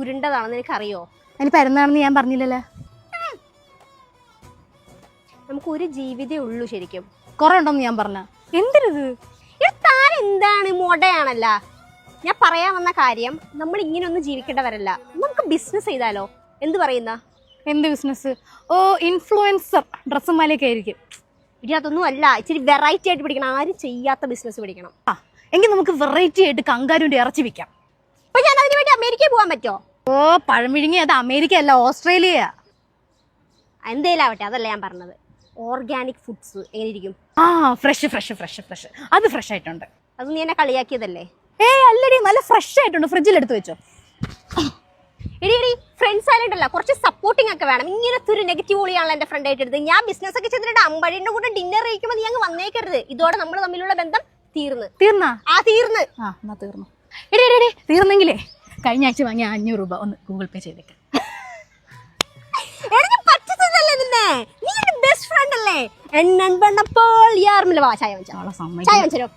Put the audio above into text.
ഉരുണ്ടതാണെന്ന് എനിക്കറിയോ? അതിന് പരന്നാണെന്ന് ഞാൻ പറഞ്ഞില്ലല്ലോ. നമുക്ക് ഒരു ജീവിതേ ഉള്ളൂ ശരിക്കും. കുറെ ഉണ്ടോന്ന് ഞാൻ പറഞ്ഞ എന്തിനത്? താൻ എന്താണ് മൊടയാണല്ല. ഞാൻ പറയാൻ വന്ന കാര്യം, നമ്മൾ ഇങ്ങനെ ഒന്നും ജീവിക്കേണ്ടവരല്ല. നമുക്ക് ബിസിനസ് ചെയ്താലോ? എന്ത് പറയുന്ന? എന്ത് ബിസിനസ്? ഓ, ഇൻഫ്ലുവൻസർ. ഡ്രസ്സും മാലയൊക്കെ ആയിരിക്കും. ഇനി അതൊന്നും അല്ല, ഇച്ചിരി വെറൈറ്റി ആയിട്ട് പിടിക്കണം. ആരും ചെയ്യാത്ത ബിസിനസ് പിടിക്കണം. എങ്കിൽ നമുക്ക് വെറൈറ്റി ആയിട്ട് കങ്കാരുവിന്റെ ഇറച്ചി വിൽക്കാം. അപ്പൊ ഞാൻ അതിന് വേണ്ടി അമേരിക്കയിൽ പോകാൻ പറ്റുമോ? ഓ, പഴമിഴുങ്ങി അത് അമേരിക്ക അല്ല, ഓസ്ട്രേലിയ. എന്തേലും ആവട്ടെ, അതല്ല ഞാൻ പറഞ്ഞത്. ഓർഗാനിക് ഫുഡ്സ് എങ്ങനെ ഇരിക്കും? Fresh fresh fresh fresh. അത് ഫ്രഷ് ആയിട്ടുണ്ട്. അത് നീ എന്നെ കളിയാക്കിയതല്ലേ? അല്ലടി, നല്ല ഫ്രഷ് ആയിട്ടുണ്ട്. ഫ്രിഡ്ജിൽ എടുത്ത് വെച്ചോ. എടി ഫ്രണ്ട്സ് ആയിട്ടുണ്ടല്ലോ, കുറച്ച് സപ്പോർട്ടിംഗ് ഒക്കെ വേണം. ഇങ്ങനത്തെ ഒരു നെഗറ്റീവ് ഓളിയാണല്ലോ എന്റെ ഫ്രണ്ട് ആയിട്ട് എടുത്ത്. ഞാൻ ബിസിനസ് ഒക്കെ ചെയ്തിട്ട് അമ്പഴിന്റെ കൂടെ ഡിന്നർ കഴിക്കുമ്പോൾ നീ അങ്ങ് വന്നേക്കരുത്. ഇതോടെ നമ്മൾ തമ്മിലുള്ള ബന്ധം തീർന്നു. തീർന്നു. എന്നാ തീർന്നു. എടി തീർന്നെങ്കിലേ കഴിഞ്ഞ ആഴ്ച വാങ്ങിയ 500 രൂപ ഒന്ന് ഗൂഗിൾ പേ ചെയ്തേക്ക്. നീ എന്റെ ബെസ്റ്റ് ഫ്രണ്ട് അല്ലേ? എണ്ണ ചായ വാങ്ങിച്ചോ.